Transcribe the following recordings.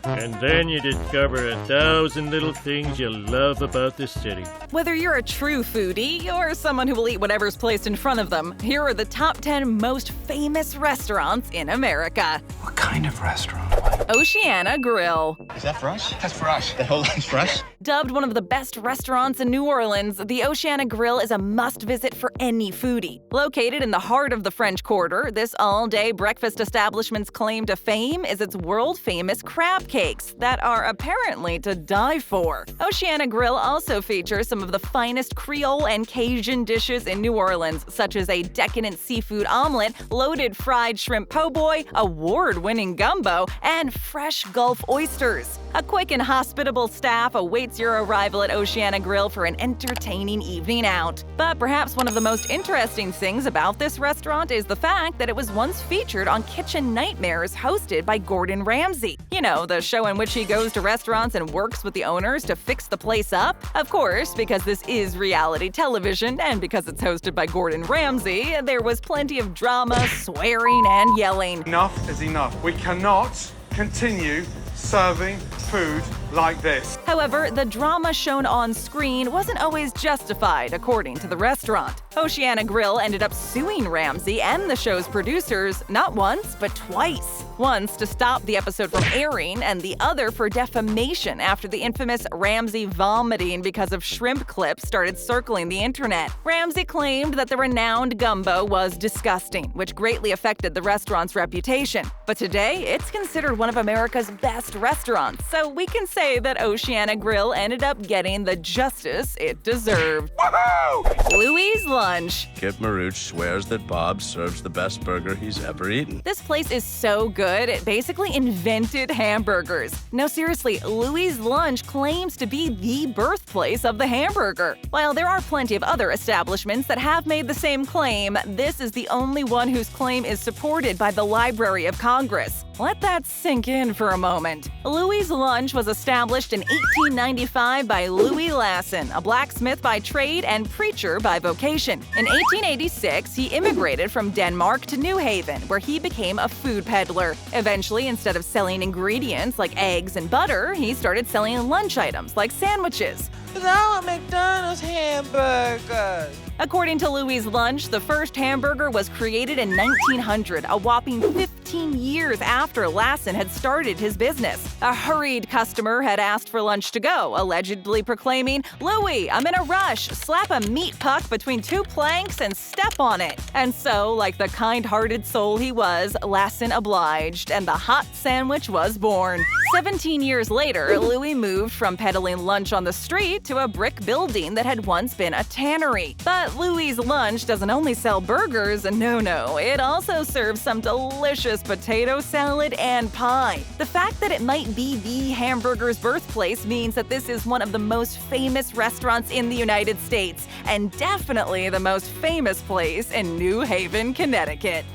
And then you discover 1,000 little things you love about the city. Whether you're a true foodie or someone who will eat whatever's placed in front of them, here are the top 10 most famous restaurants in America. What kind of restaurant? Oceana Grill. Is that for us? That's for us. The whole line's for us? Dubbed one of the best restaurants in New Orleans, the Oceana Grill is a must-visit for any foodie. Located in the heart of the French Quarter, this all-day breakfast establishment's claim to fame is its world-famous crab cakes that are apparently to die for. Oceana Grill also features some of the finest Creole and Cajun dishes in New Orleans, such as a decadent seafood omelet, loaded fried shrimp po' boy, award-winning gumbo, and fresh Gulf oysters. A quick and hospitable staff awaits your arrival at Oceana Grill for an entertaining evening out. But perhaps one of the most interesting things about this restaurant is the fact that it was once featured on Kitchen Nightmares hosted by Gordon Ramsay. You know, the show in which he goes to restaurants and works with the owners to fix the place up? Of course, because this is reality television and because it's hosted by Gordon Ramsay, there was plenty of drama, swearing, and yelling. Enough is enough. We cannot continue serving food like this. However, the drama shown on screen wasn't always justified, according to the restaurant. Oceana Grill ended up suing Ramsay and the show's producers not once, but twice. Once to stop the episode from airing, and the other for defamation after the infamous Ramsay vomiting because of shrimp clips started circling the internet. Ramsay claimed that the renowned gumbo was disgusting, which greatly affected the restaurant's reputation. But today, it's considered one of America's best restaurants, so we can say that Oceana Grill ended up getting the justice it deserved. Woohoo! Louis' Lunch. Kip Maruch swears that Bob serves the best burger he's ever eaten. This place is so good, it basically invented hamburgers. No, seriously, Louis' Lunch claims to be the birthplace of the hamburger. While there are plenty of other establishments that have made the same claim, this is the only one whose claim is supported by the Library of Congress. Let that sink in for a moment. Louis' Lunch was established in 1895 by Louis Lasson, a blacksmith by trade and preacher by vocation. In 1886, he immigrated from Denmark to New Haven, where he became a food peddler. Eventually, instead of selling ingredients like eggs and butter, he started selling lunch items like sandwiches. I want McDonald's hamburgers. According to Louis' Lunch, the first hamburger was created in 1900, a whopping 15 years after Lasson had started his business. A hurried customer had asked for lunch to go, allegedly proclaiming, "Louis, I'm in a rush. Slap a meat puck between two planks and step on it." And so, like the kind-hearted soul he was, Lasson obliged, and the hot sandwich was born. 17 years later, Louis moved from peddling lunch on the street to a brick building that had once been a tannery. But Louis' Lunch doesn't only sell burgers, no, it also serves some delicious potato salad and pie. The fact that it might be the hamburger's birthplace means that this is one of the most famous restaurants in the United States, and definitely the most famous place in New Haven, Connecticut.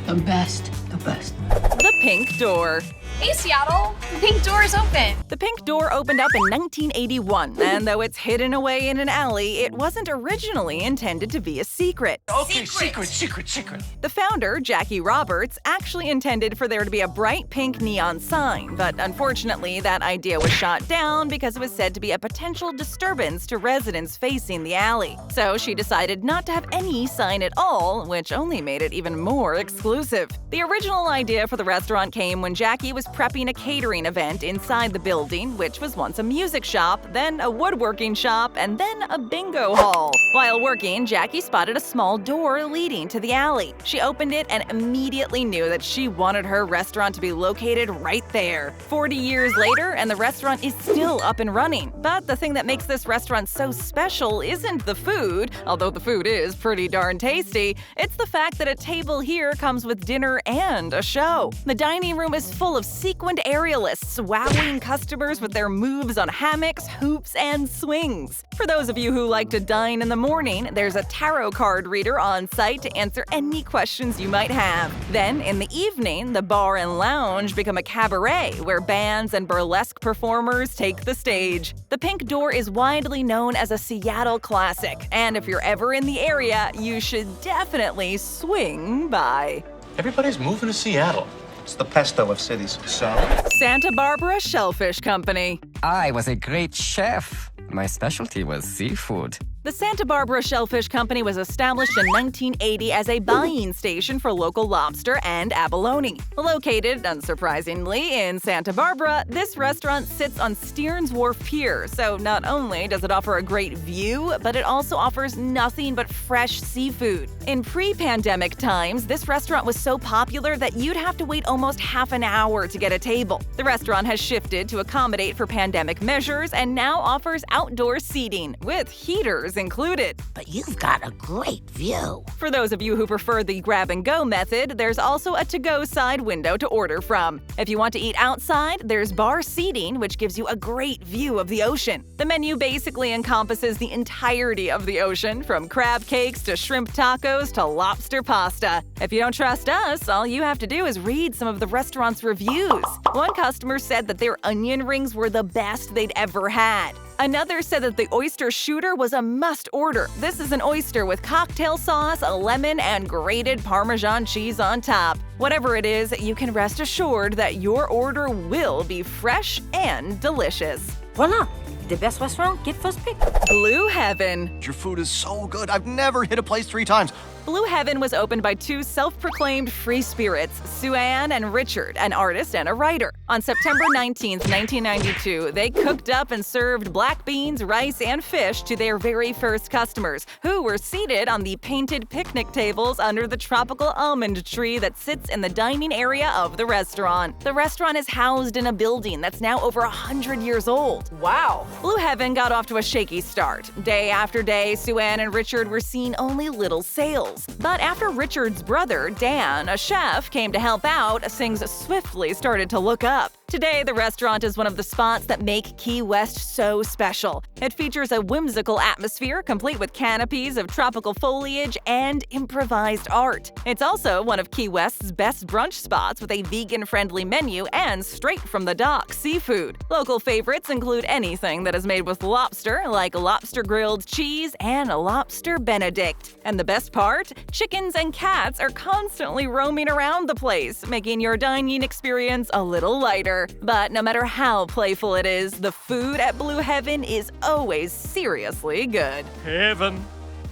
The best. The best. The Pink Door. Hey, Seattle! The pink door is open! The Pink Door opened up in 1981, and though it's hidden away in an alley, it wasn't originally intended to be a secret. Okay, secret. The founder, Jackie Roberts, actually intended for there to be a bright pink neon sign, but unfortunately that idea was shot down because it was said to be a potential disturbance to residents facing the alley. So she decided not to have any sign at all, which only made it even more exclusive. The original idea for the restaurant came when Jackie was prepping a catering event inside the building, which was once a music shop, then a woodworking shop, and then a bingo hall. While working, Jackie spotted a small door leading to the alley. She opened it and immediately knew that she wanted her restaurant to be located right there. 40 years later, and the restaurant is still up and running. But the thing that makes this restaurant so special isn't the food, although the food is pretty darn tasty. It's the fact that a table here comes with dinner and a show. The dining room is full of sequined aerialists, wowing customers with their moves on hammocks, hoops, and swings. For those of you who like to dine in the morning, there's a tarot card reader on site to answer any questions you might have. Then, in the evening, the bar and lounge become a cabaret where bands and burlesque performers take the stage. The Pink Door is widely known as a Seattle classic, and if you're ever in the area, you should definitely swing by. Everybody's moving to Seattle. It's the pesto of cities. So? Santa Barbara Shellfish Company. I was a great chef. My specialty was seafood. The Santa Barbara Shellfish Company was established in 1980 as a buying station for local lobster and abalone. Located, unsurprisingly, in Santa Barbara, this restaurant sits on Stearns Wharf Pier, so not only does it offer a great view, but it also offers nothing but fresh seafood. In pre-pandemic times, this restaurant was so popular that you'd have to wait almost half an hour to get a table. The restaurant has shifted to accommodate for pandemic measures and now offers outdoor seating, with heaters included. But you've got a great view. For those of you who prefer the grab-and-go method, there's also a to-go side window to order from. If you want to eat outside, there's bar seating, which gives you a great view of the ocean. The menu basically encompasses the entirety of the ocean, from crab cakes to shrimp tacos to lobster pasta. If you don't trust us, all you have to do is read some of the restaurant's reviews. One customer said that their onion rings were the best they'd ever had. Another said that the oyster shooter was a must-order. This is an oyster with cocktail sauce, a lemon, and grated Parmesan cheese on top. Whatever it is, you can rest assured that your order will be fresh and delicious. Voila! The best restaurant, get first pick. Blue Heaven. Your food is so good. I've never hit a place 3 times. Blue Heaven was opened by 2 self-proclaimed free spirits, Sue-Ann and Richard, an artist and a writer. On September 19, 1992, they cooked up and served black beans, rice, and fish to their very first customers, who were seated on the painted picnic tables under the tropical almond tree that sits in the dining area of the restaurant. The restaurant is housed in a building that's now over 100 years old. Wow! Blue Heaven got off to a shaky start. Day after day, Sue-Ann and Richard were seeing only little sales. But after Richard's brother, Dan, a chef, came to help out, things swiftly started to look up. Today, the restaurant is one of the spots that make Key West so special. It features a whimsical atmosphere complete with canopies of tropical foliage and improvised art. It's also one of Key West's best brunch spots with a vegan-friendly menu and straight-from-the-dock seafood. Local favorites include anything that is made with lobster, like lobster grilled cheese and lobster benedict. And the best part? Chickens and cats are constantly roaming around the place, making your dining experience a little lighter. But no matter how playful it is, the food at Blue Heaven is always seriously good. Heaven.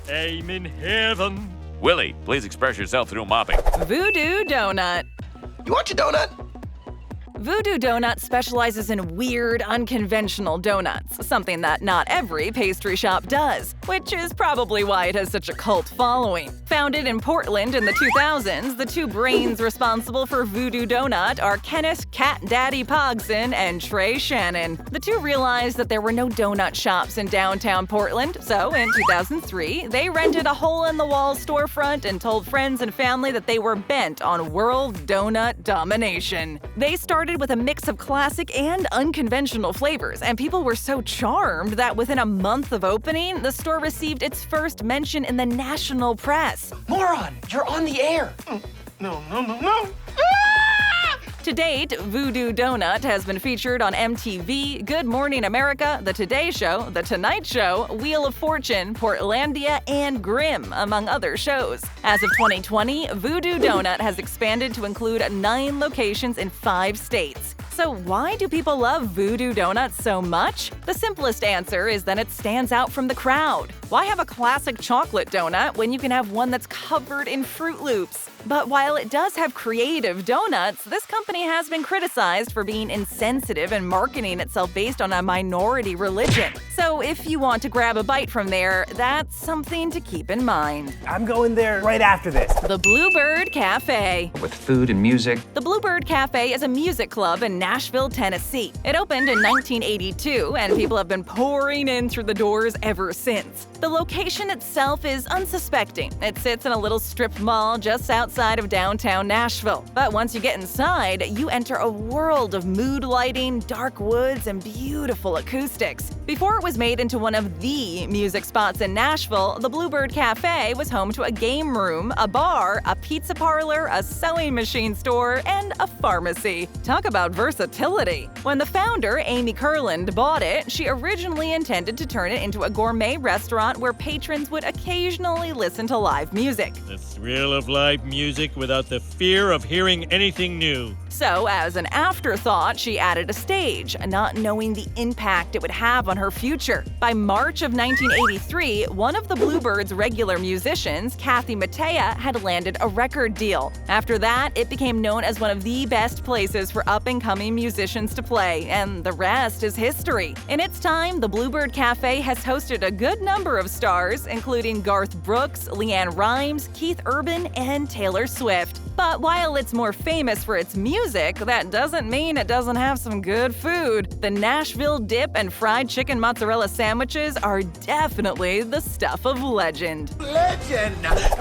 I'm in heaven. Willie, please express yourself through mopping. Voodoo Doughnut. You want your donut? Voodoo Doughnut specializes in weird, unconventional donuts, something that not every pastry shop does, which is probably why it has such a cult following. Founded in Portland in the 2000s, the 2 brains responsible for Voodoo Doughnut are Kenneth Cat Daddy Pogson and Trey Shannon. The 2 realized that there were no donut shops in downtown Portland, so in 2003, they rented a hole-in-the-wall storefront and told friends and family that they were bent on world donut domination. They started with a mix of classic and unconventional flavors, and people were so charmed that within a month of opening, the store received its first mention in the national press. Moron, you're on the air. No. To date, Voodoo Doughnut has been featured on MTV, Good Morning America, The Today Show, The Tonight Show, Wheel of Fortune, Portlandia, and Grimm, among other shows. As of 2020, Voodoo Doughnut has expanded to include 9 locations in 5 states. So why do people love Voodoo Doughnut so much? The simplest answer is that it stands out from the crowd. Why have a classic chocolate donut when you can have one that's covered in Fruit Loops? But while it does have creative donuts, this company has been criticized for being insensitive and marketing itself based on a minority religion. So if you want to grab a bite from there, that's something to keep in mind. I'm going there right after this. The Bluebird Cafe. With food and music. The Bluebird Cafe is a music club in Nashville, Tennessee. It opened in 1982, and people have been pouring in through the doors ever since. The location itself is unsuspecting. It sits in a little strip mall just outside of downtown Nashville. But once you get inside, you enter a world of mood lighting, dark woods, and beautiful acoustics. Before it was made into one of the music spots in Nashville, the Bluebird Cafe was home to a game room, a bar, a pizza parlor, a sewing machine store, and a pharmacy. Talk about versatility. When the founder, Amy Kurland, bought it, she originally intended to turn it into a gourmet restaurant restaurant where patrons would occasionally listen to live music. The thrill of live music without the fear of hearing anything new. So, as an afterthought, she added a stage, not knowing the impact it would have on her future. By March of 1983, one of the Bluebird's regular musicians, Kathy Mattea, had landed a record deal. After that, it became known as one of the best places for up-and-coming musicians to play, and the rest is history. In its time, the Bluebird Cafe has hosted a good number of stars, including Garth Brooks, LeAnn Rimes, Keith Urban, and Taylor Swift. But while it's more famous for its music, that doesn't mean it doesn't have some good food. The Nashville dip and fried chicken mozzarella sandwiches are definitely the stuff of legend. Legend!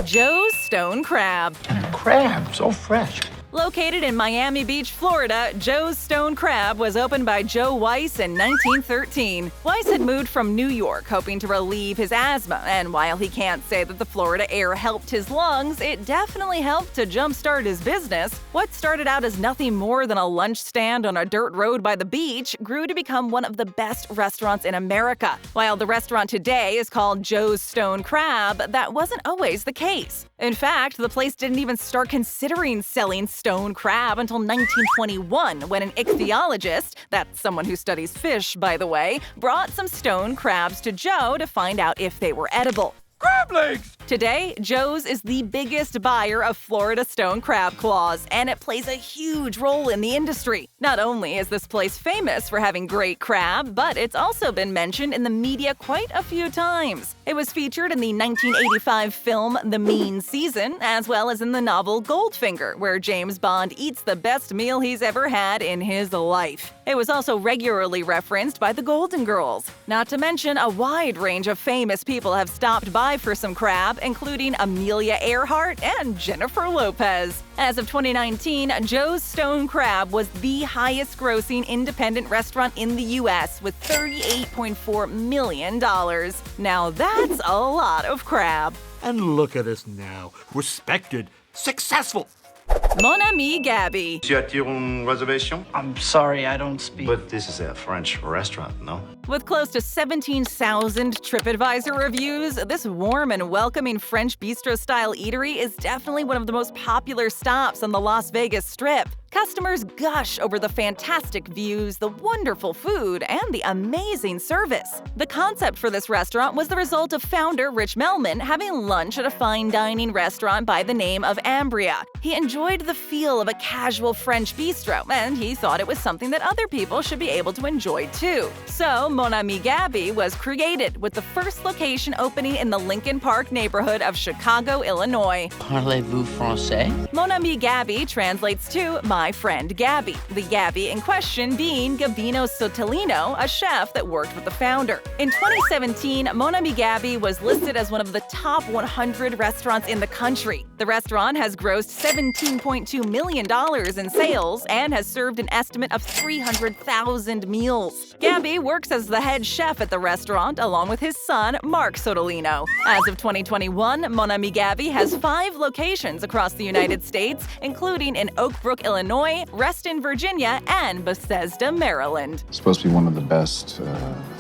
Joe's Stone Crab. Crab, so fresh. Located in Miami Beach, Florida, Joe's Stone Crab was opened by Joe Weiss in 1913. Weiss had moved from New York hoping to relieve his asthma, and while he can't say that the Florida air helped his lungs, it definitely helped to jumpstart his business. What started out as nothing more than a lunch stand on a dirt road by the beach grew to become one of the best restaurants in America. While the restaurant today is called Joe's Stone Crab, that wasn't always the case. In fact, the place didn't even start considering selling stone crab until 1921, when an ichthyologist, that's someone who studies fish, by the way, brought some stone crabs to Joe to find out if they were edible. Crab legs! Today, Joe's is the biggest buyer of Florida stone crab claws, and it plays a huge role in the industry. Not only is this place famous for having great crab, but it's also been mentioned in the media quite a few times. It was featured in the 1985 film The Mean Season, as well as in the novel Goldfinger, where James Bond eats the best meal he's ever had in his life. It was also regularly referenced by the Golden Girls. Not to mention, a wide range of famous people have stopped by for some crab, including Amelia Earhart and Jennifer Lopez. As of 2019, Joe's Stone Crab was the highest-grossing independent restaurant in the U.S. with $38.4 million. Now that's a lot of crab. And look at us now. Respected, successful. Mon Ami Gabi. Tu as une réservation? I'm sorry, I don't speak. But this is a French restaurant, no? With close to 17,000 TripAdvisor reviews, this warm and welcoming French bistro-style eatery is definitely one of the most popular stops on the Las Vegas Strip. Customers gush over the fantastic views, the wonderful food, and the amazing service. The concept for this restaurant was the result of founder Rich Melman having lunch at a fine dining restaurant by the name of Ambria. He enjoyed the feel of a casual French bistro, and he thought it was something that other people should be able to enjoy too. So, Mon Ami Gabi was created, with the first location opening in the Lincoln Park neighborhood of Chicago, Illinois. Parlez-vous français? Mon Ami Gabi translates to my friend Gabi, the Gabi in question being Gabino Sotolino, a chef that worked with the founder. In 2017, Mon Ami Gabi was listed as one of the top 100 restaurants in the country. The restaurant has grossed $17.2 million in sales and has served an estimate of 300,000 meals. Gabi works as the head chef at the restaurant along with his son, Mark Sotolino. As of 2021, Mon Ami Gabi has 5 locations across the United States, including in Oak Brook, Illinois, Reston, Virginia, and Bethesda, Maryland. It's supposed to be one of the best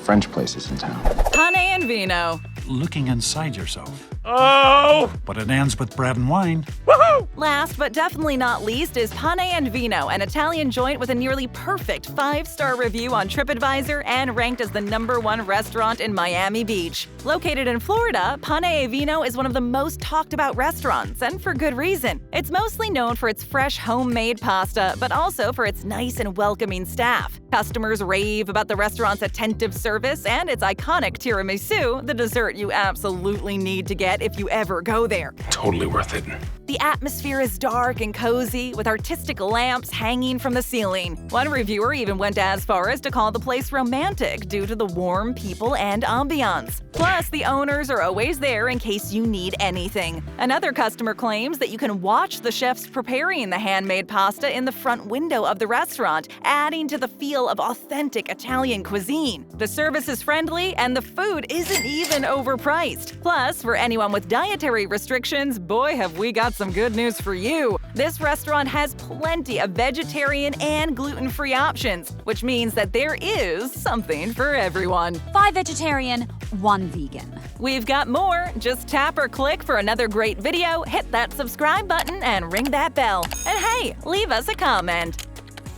French places in town. Pane Vino. Looking inside yourself. Oh! But it ends with bread and wine. Woohoo! Last but definitely not least is Pane Vino, an Italian joint with a nearly perfect 5-star review on TripAdvisor and ranked as the #1 restaurant in Miami Beach. Located in Florida, Pane Vino is one of the most talked about restaurants, and for good reason. It's mostly known for its fresh homemade pasta, but also for its nice and welcoming staff. Customers rave about the restaurant's attentive service and its iconic tiramisu, the dessert you absolutely need to get if you ever go there. Totally worth it. The atmosphere is dark and cozy, with artistic lamps hanging from the ceiling. One reviewer even went as far as to call the place romantic due to the warm people and ambiance. Plus, the owners are always there in case you need anything. Another customer claims that you can watch the chefs preparing the handmade pasta in the front window of the restaurant, adding to the feel of authentic Italian cuisine. The service is friendly, and the food isn't even overpriced. Plus, for anyone with dietary restrictions, boy have we got some good news for you. This restaurant has plenty of vegetarian and gluten-free options, which means that there is something for everyone. 5 vegetarian, 1 vegan. We've got more. Just tap or click for another great video, hit that subscribe button, and ring that bell. And hey, leave us a comment.